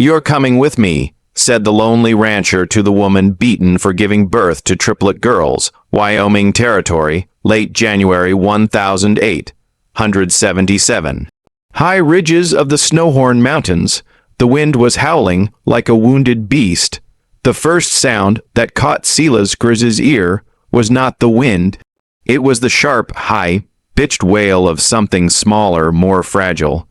"You're coming with me," said the lonely rancher to the woman beaten for giving birth to triplet girls, Wyoming Territory, late January 1877. High ridges of the Snowhorn Mountains, the wind was howling like a wounded beast. The first sound that caught Silas Grizz's ear was not the wind. It was the sharp, high-pitched wail of something smaller, more fragile.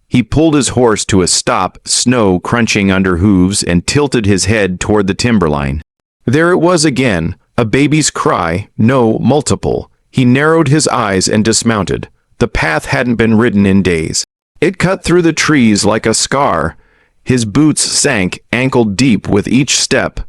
He pulled his horse to a stop, snow crunching under hooves, and tilted his head toward the timberline. There it was again, a baby's cry, no multiple. He narrowed his eyes and dismounted. The path hadn't been ridden in days. It cut through the trees like a scar. His boots sank ankle-deep with each step.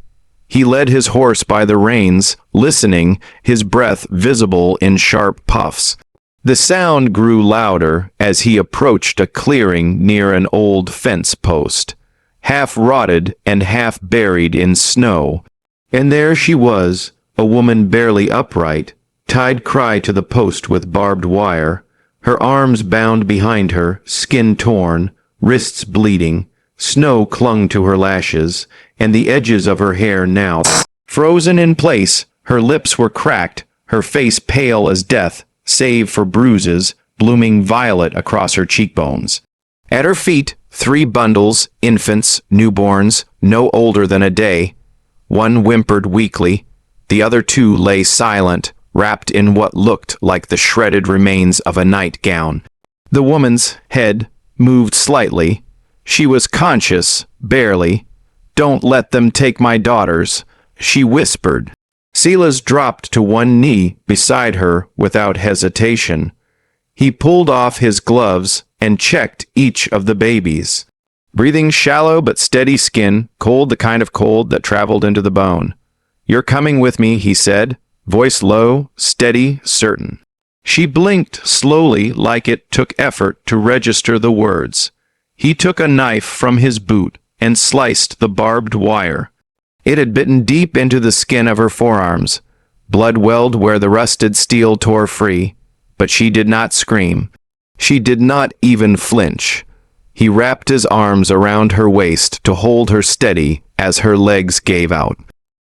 He led his horse by the reins, listening, his breath visible in sharp puffs. The sound grew louder as he approached a clearing near an old fence post, half rotted and half buried in snow. And there she was, a woman barely upright, tied cry to the post with barbed wire, her arms bound behind her, skin torn, wrists bleeding. Snow clung to her lashes, and the edges of her hair now frozen in place. Her lips were cracked, her face pale as death, save for bruises blooming violet across her cheekbones. At her feet, 3 bundles, infants, newborns, no older than a day. One whimpered weakly. The other 2 lay silent, wrapped in what looked like the shredded remains of a nightgown. The woman's head moved slightly. She was conscious, barely. "Don't let them take my daughters," she whispered. Silas dropped to one knee beside her without hesitation. He pulled off his gloves and checked each of the babies. Breathing shallow but steady skin, cold, the kind of cold that traveled into the bone. "You're coming with me," he said, voice low, steady, certain. She blinked slowly, like it took effort to register the words. He took a knife from his boot and sliced the barbed wire. It had bitten deep into the skin of her forearms. Blood welled where the rusted steel tore free, but she did not scream. She did not even flinch. He wrapped his arms around her waist to hold her steady as her legs gave out.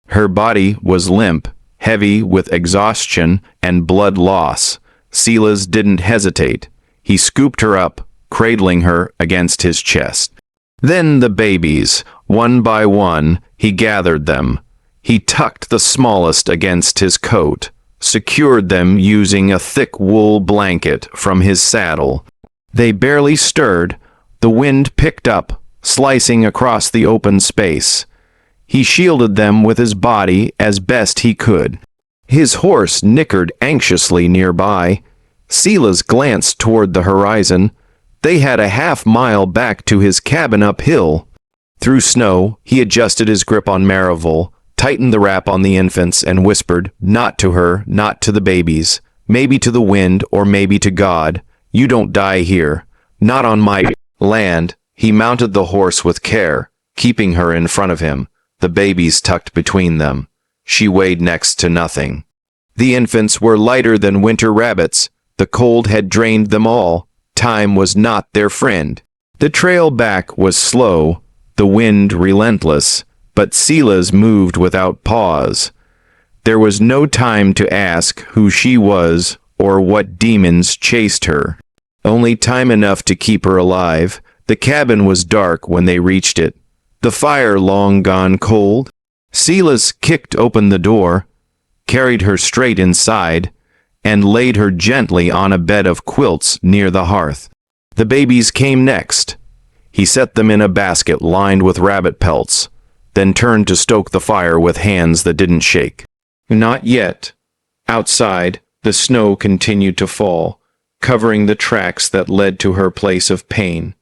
Her body was limp, heavy with exhaustion and blood loss. Silas didn't hesitate. He scooped her up, cradling her against his chest. Then the babies, one by one, he gathered them. He tucked the smallest against his coat, secured them using a thick wool blanket from his saddle. They barely stirred. The wind picked up, slicing across the open space. He shielded them with his body as best he could. His horse nickered anxiously nearby. Silas glanced toward the horizon. They had a half-mile back to his cabin uphill. Through snow, he adjusted his grip on Marival, tightened the wrap on the infants, and whispered, not to her, not to the babies, maybe to the wind or maybe to God, "You don't die here. Not on my land." He mounted the horse with care, keeping her in front of him, the babies tucked between them. She weighed next to nothing. The infants were lighter than winter rabbits. The cold had drained them all. Time was not their friend. The trail back was slow, the wind relentless, but Silas moved without pause. There was no time to ask who she was or what demons chased her. Only time enough to keep her alive. The cabin was dark when they reached it, the fire long gone cold. Silas kicked open the door, carried her straight inside, and laid her gently on a bed of quilts near the hearth. The babies came next. He set them in a basket lined with rabbit pelts, then turned to stoke the fire with hands that didn't shake. Not yet. Outside, the snow continued to fall, covering the tracks that led to her place of pain.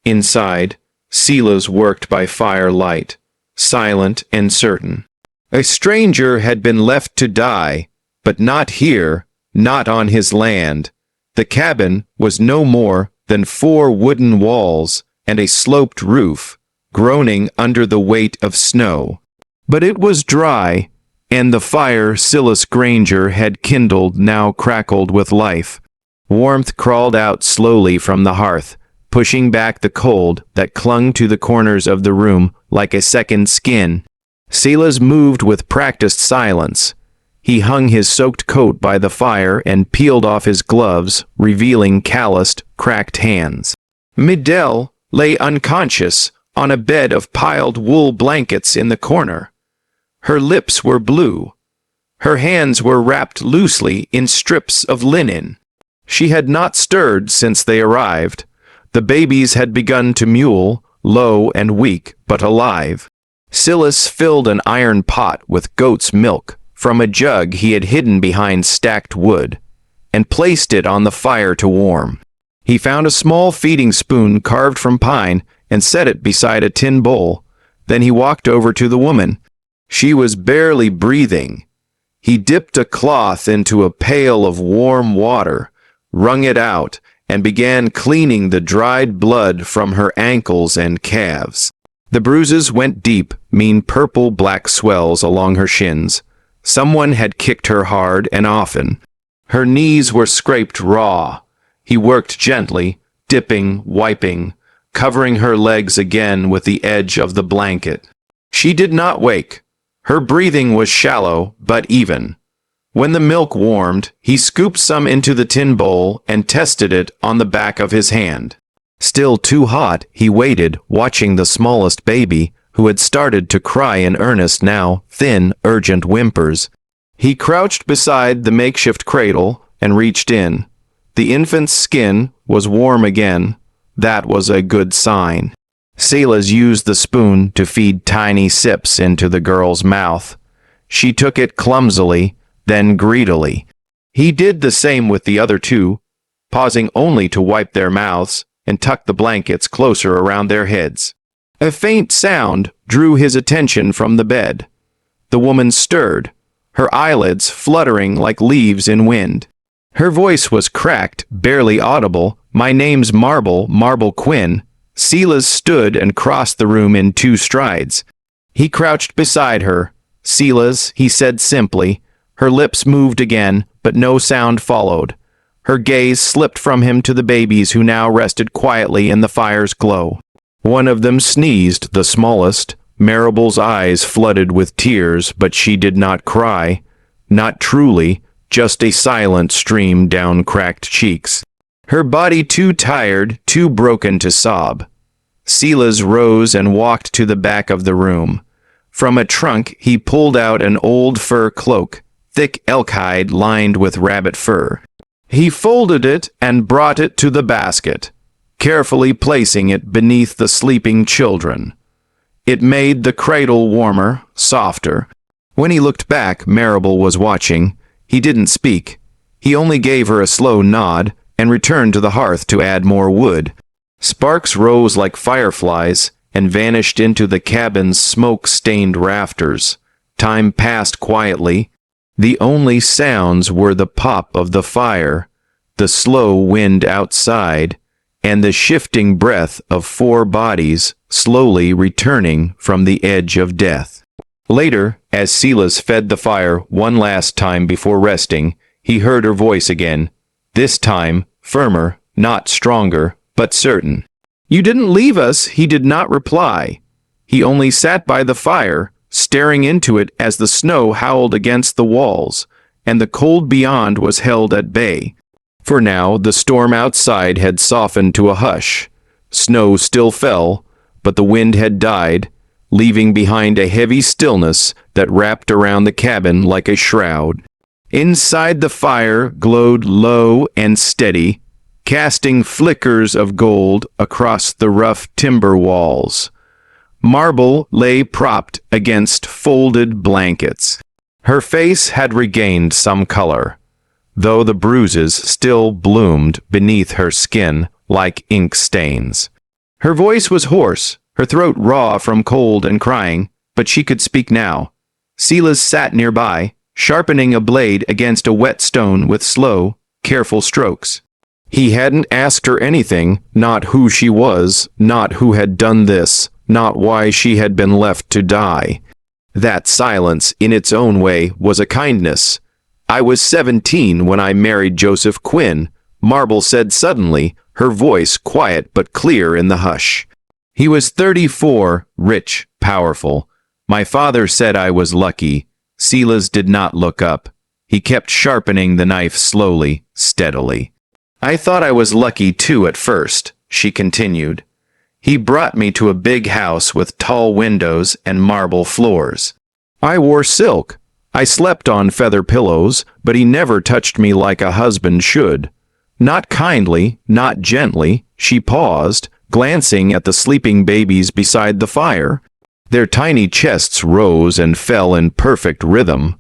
Inside, Silas worked by firelight, silent and certain. A stranger had been left to die, but not here. Not on his land. The cabin was no more than 4 wooden walls and a sloped roof, groaning under the weight of snow. But it was dry, and the fire Silas Granger had kindled now crackled with life. Warmth crawled out slowly from the hearth, pushing back the cold that clung to the corners of the room like a second skin. Silas moved with practiced silence. He hung his soaked coat by the fire and peeled off his gloves, revealing calloused, cracked hands. Midel lay unconscious on a bed of piled wool blankets in the corner. Her lips were blue. Her hands were wrapped loosely in strips of linen. She had not stirred since they arrived. The babies had begun to mewl, low and weak, but alive. Silas filled an iron pot with goat's milk from a jug he had hidden behind stacked wood, and placed it on the fire to warm. He found a small feeding spoon carved from pine and set it beside a tin bowl. Then he walked over to the woman. She was barely breathing. He dipped a cloth into a pail of warm water, wrung it out, and began cleaning the dried blood from her ankles and calves. The bruises went deep, mean purple-black swells along her shins. Someone had kicked her hard and often. Her knees were scraped raw. He worked gently, dipping, wiping, covering her legs again with the edge of the blanket. She did not wake. Her breathing was shallow, but even. When the milk warmed, he scooped some into the tin bowl and tested it on the back of his hand. Still too hot, he waited, watching the smallest baby, who had started to cry in earnest now, thin, urgent whimpers. He crouched beside the makeshift cradle and reached in. The infant's skin was warm again. That was a good sign. Silas used the spoon to feed tiny sips into the girl's mouth. She took it clumsily, then greedily. He did the same with the other two, pausing only to wipe their mouths and tuck the blankets closer around their heads. A faint sound drew his attention from the bed. The woman stirred, her eyelids fluttering like leaves in wind. Her voice was cracked, barely audible. "My name's Marble Quinn." Silas stood and crossed the room in 2 strides. He crouched beside her. "Silas," he said simply. Her lips moved again, but no sound followed. Her gaze slipped from him to the babies who now rested quietly in the fire's glow. One of them sneezed, the smallest. Maribel's eyes flooded with tears, but she did not cry. Not truly, just a silent stream down cracked cheeks. Her body too tired, too broken to sob. Silas rose and walked to the back of the room. From a trunk he pulled out an old fur cloak, thick elk hide lined with rabbit fur. He folded it and brought it to the basket, carefully placing it beneath the sleeping children. It made the cradle warmer, softer. When he looked back, Maribel was watching. He didn't speak. He only gave her a slow nod and returned to the hearth to add more wood. Sparks rose like fireflies and vanished into the cabin's smoke-stained rafters. Time passed quietly. The only sounds were the pop of the fire, the slow wind outside, and the shifting breath of 4 bodies slowly returning from the edge of death. Later, as Silas fed the fire one last time before resting, he heard her voice again, this time firmer, not stronger, but certain. "You didn't leave us," he did not reply. He only sat by the fire, staring into it as the snow howled against the walls, and the cold beyond was held at bay. For now, the storm outside had softened to a hush. Snow still fell, but the wind had died, leaving behind a heavy stillness that wrapped around the cabin like a shroud. Inside the fire glowed low and steady, casting flickers of gold across the rough timber walls. Marble lay propped against folded blankets. Her face had regained some color, though the bruises still bloomed beneath her skin like ink stains. Her voice was hoarse, her throat raw from cold and crying, but she could speak now. Silas sat nearby, sharpening a blade against a wet stone with slow, careful strokes. He hadn't asked her anything, not who she was, not who had done this, not why she had been left to die. That silence, in its own way, was a kindness. "I was 17 when I married Joseph Quinn," Marble said suddenly, her voice quiet but clear in the hush. He was 34, rich, powerful. My father said I was lucky. Silas did not look up. He kept sharpening the knife slowly, steadily. I thought I was lucky too at first, she continued. He brought me to a big house with tall windows and marble floors. I wore silk. I slept on feather pillows, but he never touched me like a husband should. Not kindly, not gently. She paused, glancing at the sleeping babies beside the fire. Their tiny chests rose and fell in perfect rhythm.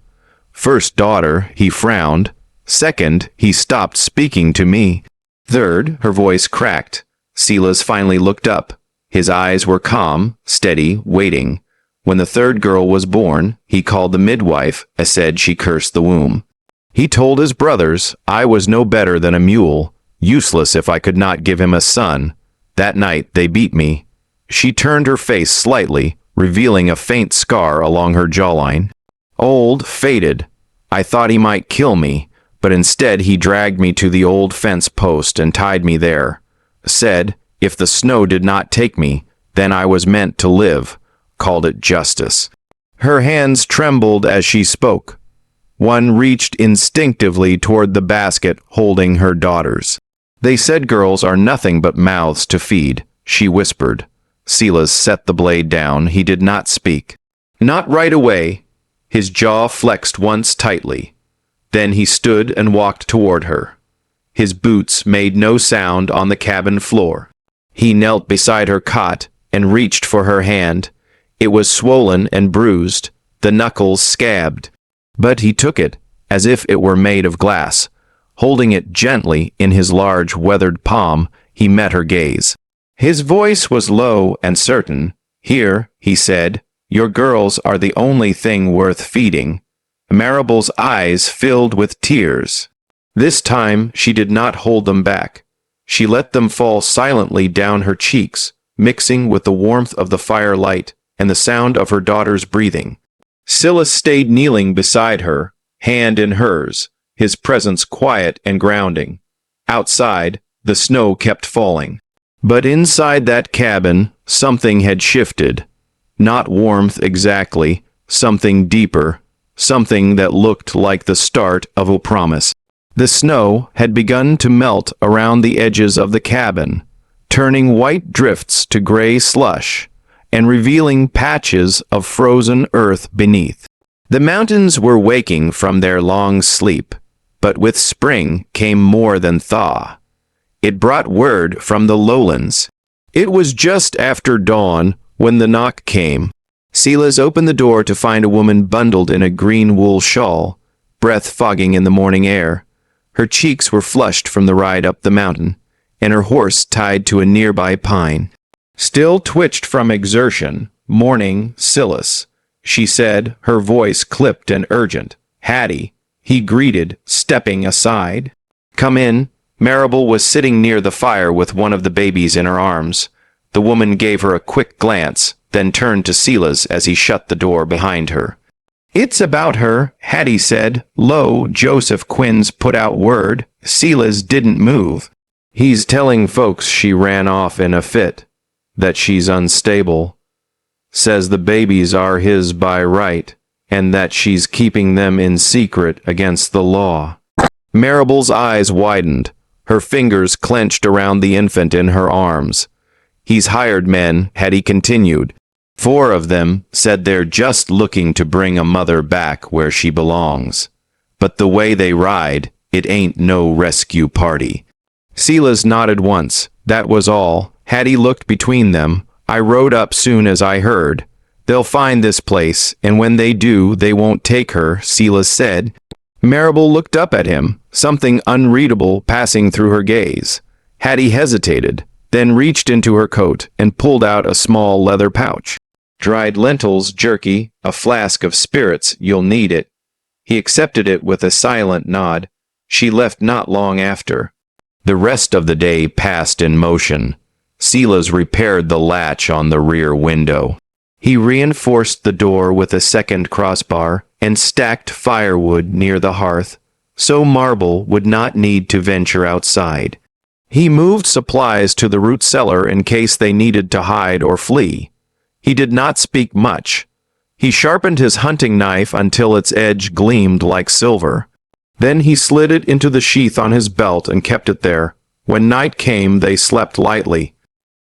First daughter, he frowned. Second, he stopped speaking to me. Third, her voice cracked. Silas finally looked up. His eyes were calm, steady, waiting. When the third girl was born, he called the midwife and said she cursed the womb. He told his brothers I was no better than a mule, useless if I could not give him a son. That night they beat me. She turned her face slightly, revealing a faint scar along her jawline. Old, faded. I thought he might kill me, but instead he dragged me to the old fence post and tied me there. Said, if the snow did not take me, then I was meant to live. Called it justice. Her hands trembled as she spoke. One reached instinctively toward the basket holding her daughters. They said girls are nothing but mouths to feed, she whispered. Silas set the blade down. He did not speak. Not right away. His jaw flexed once tightly. Then he stood and walked toward her. His boots made no sound on the cabin floor. He knelt beside her cot and reached for her hand. It was swollen and bruised, the knuckles scabbed. But he took it, as if it were made of glass. Holding it gently in his large, weathered palm, he met her gaze. His voice was low and certain. Here, he said, your girls are the only thing worth feeding. Maribel's eyes filled with tears. This time she did not hold them back. She let them fall silently down her cheeks, mixing with the warmth of the firelight and the sound of her daughter's breathing. Silas stayed kneeling beside her, hand in hers, his presence quiet and grounding. Outside, the snow kept falling. But inside that cabin, something had shifted. Not warmth exactly, something deeper, something that looked like the start of a promise. The snow had begun to melt around the edges of the cabin, turning white drifts to gray slush, and revealing patches of frozen earth beneath. The mountains were waking from their long sleep, but with spring came more than thaw. It brought word from the lowlands. It was just after dawn when the knock came. Silas opened the door to find a woman bundled in a green wool shawl, breath fogging in the morning air. Her cheeks were flushed from the ride up the mountain, and her horse tied to a nearby pine. Still twitched from exertion, morning, Silas, she said, her voice clipped and urgent. Hattie, he greeted, stepping aside. Come in. Maribel was sitting near the fire with one of the babies in her arms. The woman gave her a quick glance, then turned to Silas as he shut the door behind her. It's about her, Hattie said. Low, Joseph Quinn's put out word. Silas didn't move. He's telling folks she ran off in a fit, that she's unstable. Says the babies are his by right, and that she's keeping them in secret against the law. Maribel's eyes widened. Her fingers clenched around the infant in her arms. He's hired men, Hattie continued. 4 of them said they're just looking to bring a mother back where she belongs. But the way they ride, it ain't no rescue party. Silas nodded once. That was all. Hattie looked between them. I rode up soon as I heard. They'll find this place, and when they do, they won't take her, Silas said. Maribel looked up at him, something unreadable passing through her gaze. Hattie hesitated, then reached into her coat and pulled out a small leather pouch. Dried lentils, jerky, a flask of spirits, you'll need it. He accepted it with a silent nod. She left not long after. The rest of the day passed in motion. Silas repaired the latch on the rear window. He reinforced the door with a second crossbar and stacked firewood near the hearth, so Marble would not need to venture outside. He moved supplies to the root cellar in case they needed to hide or flee. He did not speak much. He sharpened his hunting knife until its edge gleamed like silver. Then he slid it into the sheath on his belt and kept it there. When night came, they slept lightly.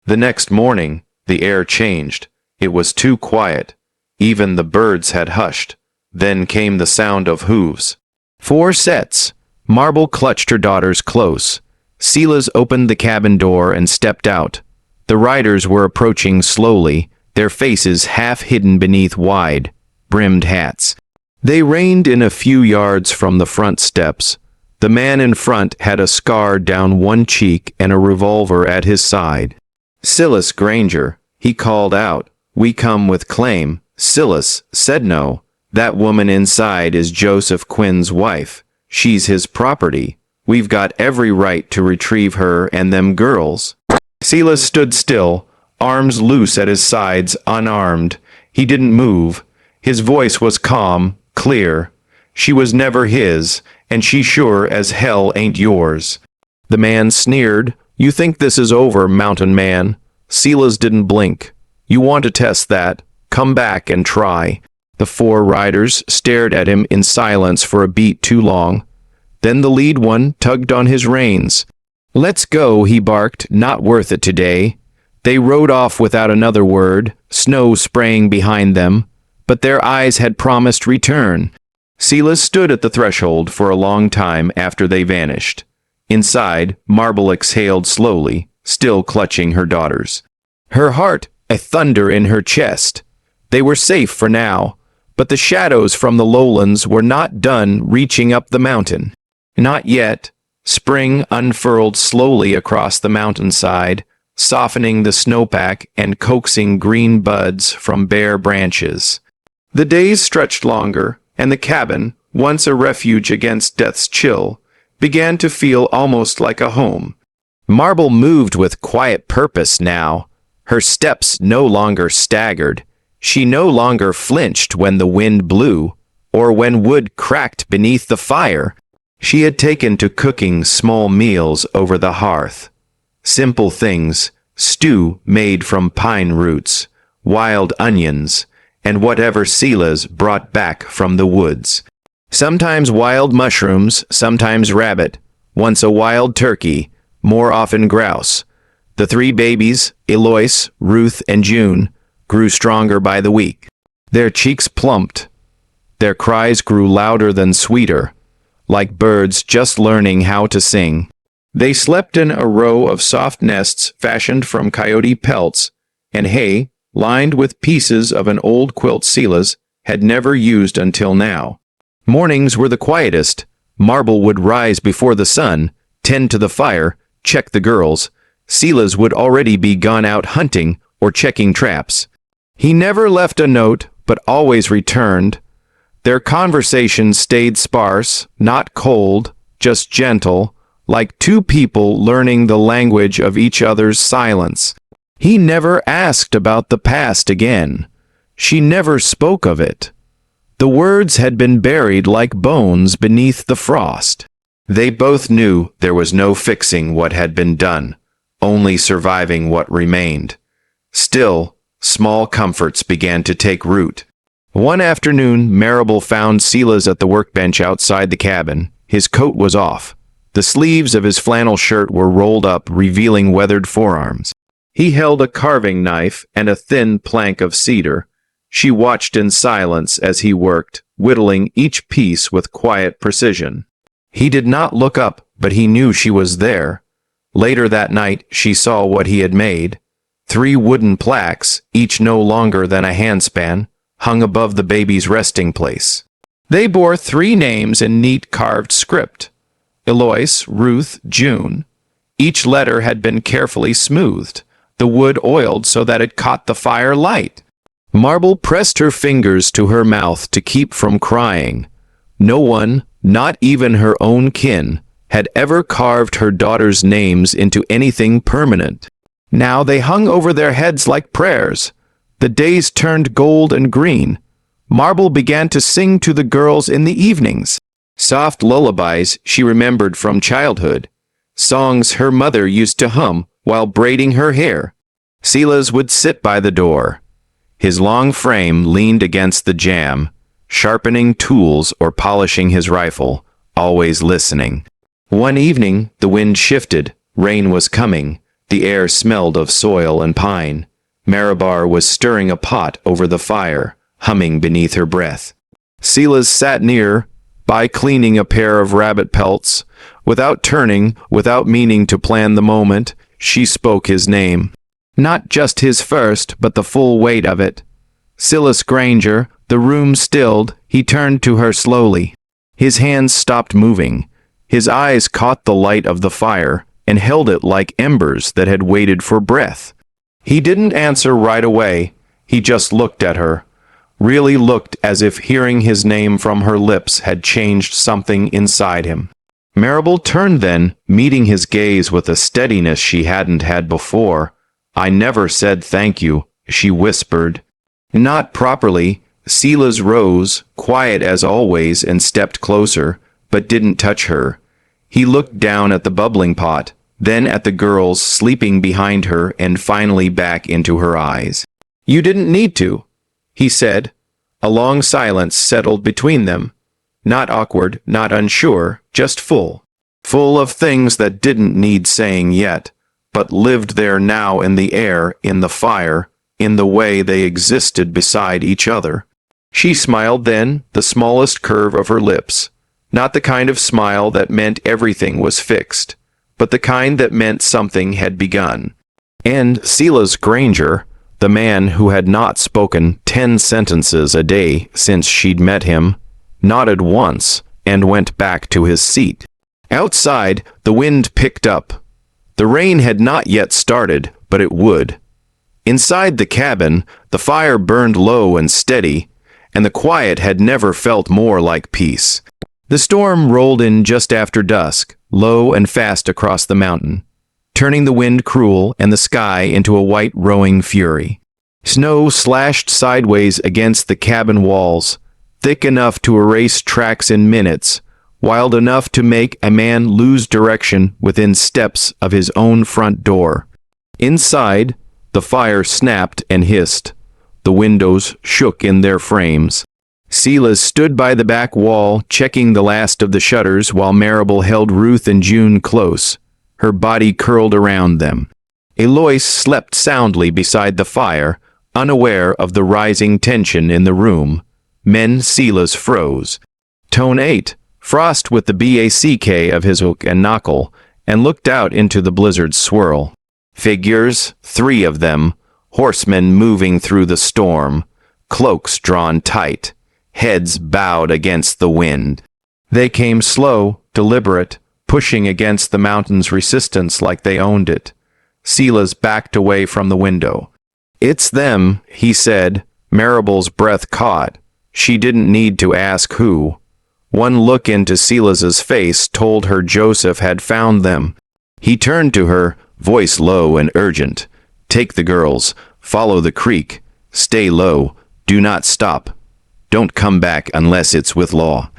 The next morning, the air changed. It was too quiet. Even the birds had hushed. Then came the sound of hooves. 4 sets. Marble clutched her daughters close. Silas opened the cabin door and stepped out. The riders were approaching slowly, their faces half hidden beneath wide, brimmed hats. They reined in a few yards from the front steps. The man in front had a scar down one cheek and a revolver at his side. "Silas Granger," he called out. "We come with claim." Silas said no. "That woman inside is Joseph Quinn's wife. She's his property. We've got every right to retrieve her and them girls." Silas stood still, arms loose at his sides, unarmed. He didn't move. His voice was calm, clear. "She was never his, and she sure as hell ain't yours." The man sneered. "You think this is over, mountain man?" Silas didn't blink. "You want to test that? Come back and try." The 4 riders stared at him in silence for a beat too long. Then the lead one tugged on his reins. "Let's go," he barked. "Not worth it today." They rode off without another word, snow spraying behind them, but their eyes had promised return. Silas stood at the threshold for a long time after they vanished. Inside, Marble exhaled slowly, still clutching her daughters. Her heart a thunder in her chest. They were safe for now, but the shadows from the lowlands were not done reaching up the mountain. Not yet. Spring unfurled slowly across the mountainside, softening the snowpack and coaxing green buds from bare branches. The days stretched longer, and the cabin, once a refuge against death's chill, began to feel almost like a home. Marble moved with quiet purpose now. Her steps no longer staggered. She no longer flinched when the wind blew, or when wood cracked beneath the fire. She had taken to cooking small meals over the hearth. Simple things, stew made from pine roots, wild onions, and whatever Silas brought back from the woods. Sometimes wild mushrooms, sometimes rabbit, once a wild turkey, more often grouse. The 3 babies, Eloise, Ruth, and June, grew stronger by the week. Their cheeks plumped. Their cries grew louder than sweeter, like birds just learning how to sing. They slept in a row of soft nests fashioned from coyote pelts and hay, lined with pieces of an old quilt Silas had never used until now. Mornings were the quietest. Marble would rise before the sun, tend to the fire, check the girls. Silas would already be gone out hunting or checking traps. He never left a note, but always returned. Their conversation stayed sparse, not cold, just gentle, like 2 people learning the language of each other's silence. He never asked about the past again. She never spoke of it. The words had been buried like bones beneath the frost. They both knew there was no fixing what had been done, only surviving what remained. Still, small comforts began to take root. One afternoon, Marable found Silas at the workbench outside the cabin. His coat was off. The sleeves of his flannel shirt were rolled up, revealing weathered forearms. He held a carving knife and a thin plank of cedar. She watched in silence as he worked, whittling each piece with quiet precision. He did not look up, but he knew she was there. Later that night, she saw what he had made. 3 wooden plaques, each no longer than a handspan, hung above the baby's resting place. They bore 3 names in neat carved script: Eloise, Ruth, June. Each letter had been carefully smoothed, the wood oiled so that it caught the fire light. Marble pressed her fingers to her mouth to keep from crying. No one, not even her own kin, had ever carved her daughters' names into anything permanent. Now they hung over their heads like prayers. The days turned gold and green. Marble began to sing to the girls in the evenings. Soft lullabies she remembered from childhood. Songs her mother used to hum while braiding her hair. Silas would sit by the door. His long frame leaned against the jamb, sharpening tools or polishing his rifle, always listening. One evening, the wind shifted. Rain was coming. The air smelled of soil and pine. Marabar was stirring a pot over the fire, humming beneath her breath. Silas sat near by, cleaning a pair of rabbit pelts. Without turning, without meaning to plan the moment, she spoke his name. Not just his first, but the full weight of it. Silas Granger. The room stilled. He turned to her slowly. His hands stopped moving. His eyes caught the light of the fire and held it like embers that had waited for breath. He didn't answer right away. He just looked at her. Really looked, as if hearing his name from her lips had changed something inside him. Marable turned then, meeting his gaze with a steadiness she hadn't had before. "I never said thank you," she whispered. Not properly. Silas rose, quiet as always, and stepped closer, but didn't touch her. He looked down at the bubbling pot, then at the girls sleeping behind her, and finally back into her eyes. "You didn't need to," he said. A long silence settled between them. Not awkward, not unsure, just full. Full of things that didn't need saying yet, but lived there now in the air, in the fire, in the way they existed beside each other. She smiled then, the smallest curve of her lips. Not the kind of smile that meant everything was fixed, but the kind that meant something had begun. And Silas Granger, the man who had not spoken 10 sentences a day since she'd met him, nodded once and went back to his seat. Outside, the wind picked up. The rain had not yet started, but it would. Inside the cabin, the fire burned low and steady, and the quiet had never felt more like peace. The storm rolled in just after dusk, low and fast across the mountain, turning the wind cruel and the sky into a white rowing fury. Snow slashed sideways against the cabin walls, thick enough to erase tracks in minutes, wild enough to make a man lose direction within steps of his own front door. Inside, the fire snapped and hissed. The windows shook in their frames. Silas stood by the back wall, checking the last of the shutters, while Marable held Ruth and June close, her body curled around them. Eloise slept soundly beside the fire, unaware of the rising tension in the room. Silas froze. Tone 8, Frost with the BACK of his hook and knuckle, and looked out into the blizzard's swirl. Figures, 3 of them, horsemen moving through the storm, cloaks drawn tight, heads bowed against the wind. They came slow, deliberate, pushing against the mountain's resistance like they owned it. Silas backed away from the window. "It's them," he said. Marable's breath caught. She didn't need to ask who. One look into Silas's face told her Joseph had found them. He turned to her, voice low and urgent. "Take the girls. Follow the creek. Stay low. Do not stop. Don't come back unless it's with law."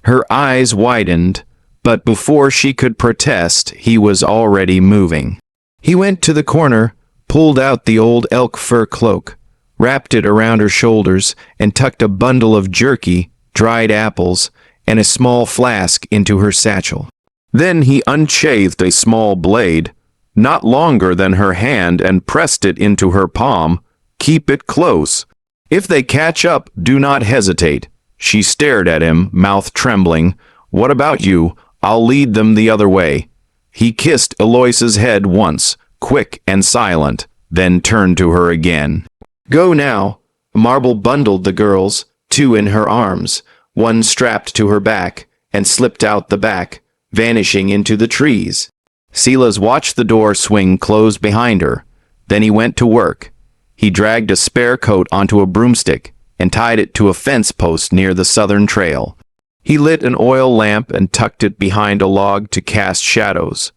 Her eyes widened, but before she could protest, he was already moving. He went to the corner, pulled out the old elk fur cloak, wrapped it around her shoulders, and tucked a bundle of jerky, dried apples, and a small flask into her satchel. Then he unsheathed a small blade, not longer than her hand, and pressed it into her palm. "Keep it close. If they catch up, do not hesitate." She stared at him, mouth trembling. "What about you? I'll lead them the other way." He kissed Eloise's head once, quick and silent, then turned to her again. "Go now." Marble bundled the girls, 2 in her arms, one strapped to her back, and slipped out the back, vanishing into the trees. Silas watched the door swing close behind her. Then he went to work. He dragged a spare coat onto a broomstick and tied it to a fence post near the southern trail. He lit an oil lamp and tucked it behind a log to cast shadows.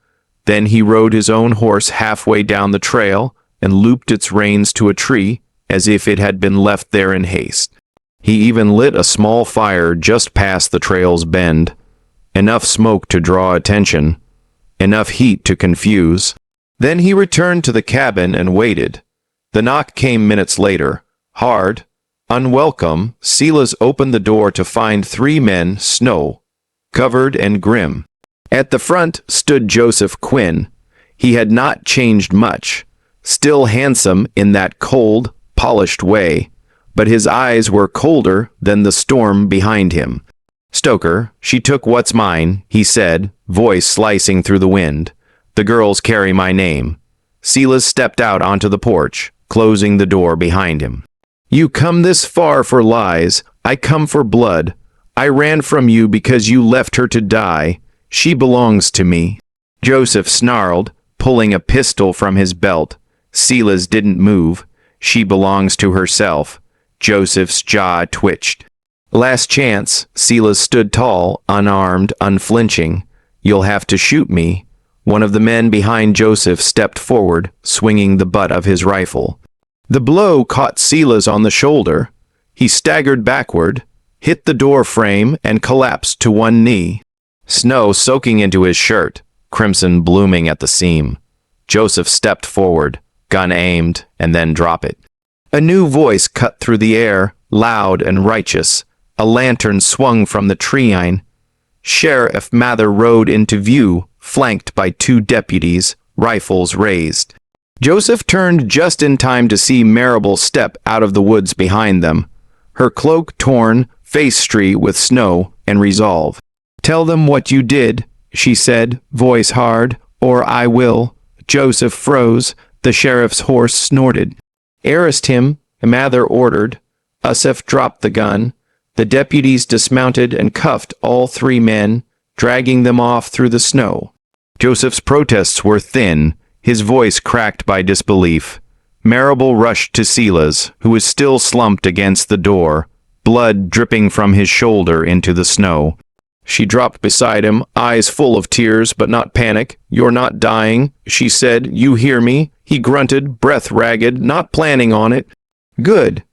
Then he rode his own horse halfway down the trail and looped its reins to a tree as if it had been left there in haste. He even lit a small fire just past the trail's bend, enough smoke to draw attention, enough heat to confuse. Then he returned to the cabin and waited. The knock came minutes later. Hard, unwelcome, Silas opened the door to find 3 men, snow-covered and grim. At the front stood Joseph Quinn. He had not changed much, still handsome in that cold, polished way, but his eyes were colder than the storm behind him. "Stoker, she took what's mine," he said, voice slicing through the wind. "The girls carry my name." Silas stepped out onto the porch, closing the door behind him. "You come this far for lies. I come for blood. I ran from you because you left her to die. She belongs to me." Joseph snarled, pulling a pistol from his belt. Silas didn't move. "She belongs to herself." Joseph's jaw twitched. "Last chance." Silas stood tall, unarmed, unflinching. "You'll have to shoot me." One of the men behind Joseph stepped forward, swinging the butt of his rifle. The blow caught Silas on the shoulder. He staggered backward, hit the door frame, and collapsed to one knee. Snow soaking into his shirt, crimson blooming at the seam. Joseph stepped forward, gun aimed, and then dropped it. A new voice cut through the air, loud and righteous. A lantern swung from the tree-line. Sheriff Mather rode into view, flanked by 2 deputies, rifles raised. Joseph turned just in time to see Marable step out of the woods behind them, her cloak torn, face streaked with snow and resolve. "Tell them what you did," she said, voice hard, "or I will." Joseph froze. The sheriff's horse snorted. "Arrest him," Mather ordered. Usef dropped the gun. The deputies dismounted and cuffed all 3 men, dragging them off through the snow. Joseph's protests were thin, his voice cracked by disbelief. Marable rushed to Silas, who was still slumped against the door, blood dripping from his shoulder into the snow. She dropped beside him, eyes full of tears but not panic. "You're not dying," she said. "You hear me?" He grunted, breath ragged, not planning on it. "Good."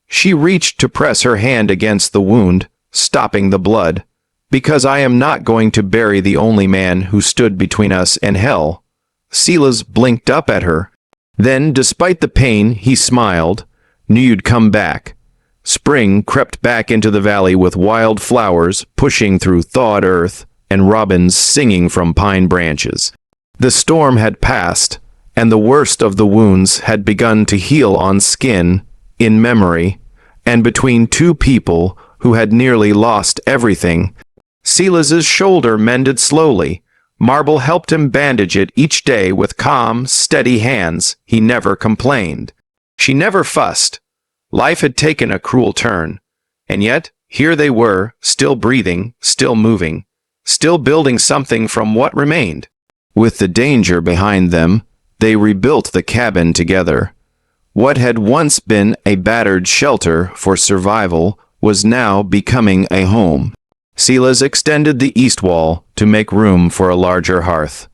She reached to press her hand against the wound, stopping the blood. "Because I am not going to bury the only man who stood between us and hell." Silas blinked up at her. Then, despite the pain, he smiled. "Knew you'd come back." Spring crept back into the valley with wild flowers pushing through thawed earth and robins singing from pine branches. The storm had passed, and the worst of the wounds had begun to heal on skin, in memory, and between 2 people who had nearly lost everything. Silas's shoulder mended slowly. Marble helped him bandage it each day with calm, steady hands. He never complained. She never fussed. Life had taken a cruel turn, and yet here they were, still breathing, still moving, still building something from what remained. With the danger behind them, they rebuilt the cabin together. What had once been a battered shelter for survival was now becoming a home. Silas extended the east wall to make room for a larger hearth.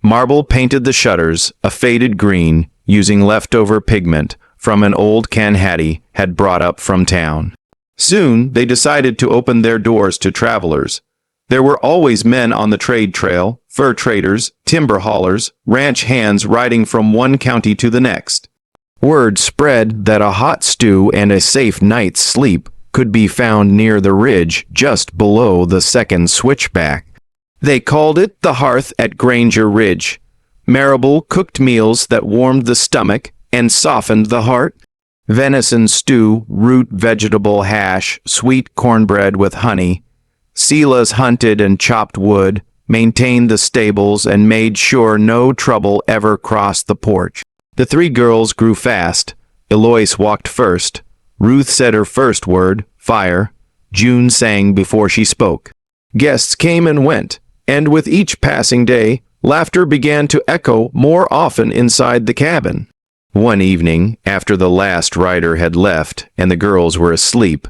Marble painted the shutters a faded green using leftover pigment from an old can Hattie had brought up from town. Soon they decided to open their doors to travelers. There were always men on the trade trail, fur traders, timber haulers, ranch hands riding from one county to the next. Word spread that a hot stew and a safe night's sleep could be found near the ridge just below the second switchback. They called it the Hearth at Granger Ridge. Marable cooked meals that warmed the stomach and softened the heart. Venison stew, root vegetable hash, sweet cornbread with honey. Silas hunted and chopped wood, maintained the stables, and made sure no trouble ever crossed the porch. The 3 girls grew fast. Eloise walked first. Ruth said her first word, fire. June sang before she spoke. Guests came and went, and with each passing day, laughter began to echo more often inside the cabin. One evening, after the last rider had left and the girls were asleep,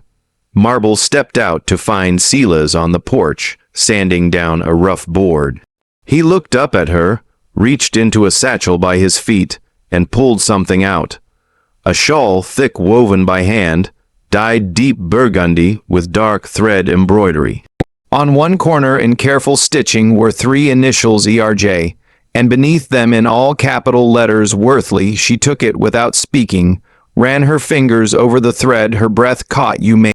Marble stepped out to find Silas on the porch, sanding down a rough board. He looked up at her, reached into a satchel by his feet, and pulled something out. A shawl thick woven by hand, dyed deep burgundy with dark thread embroidery. On one corner in careful stitching were 3 initials ERJ, and beneath them in all capital letters Worthley. She took it without speaking, ran her fingers over the thread, her breath caught. You may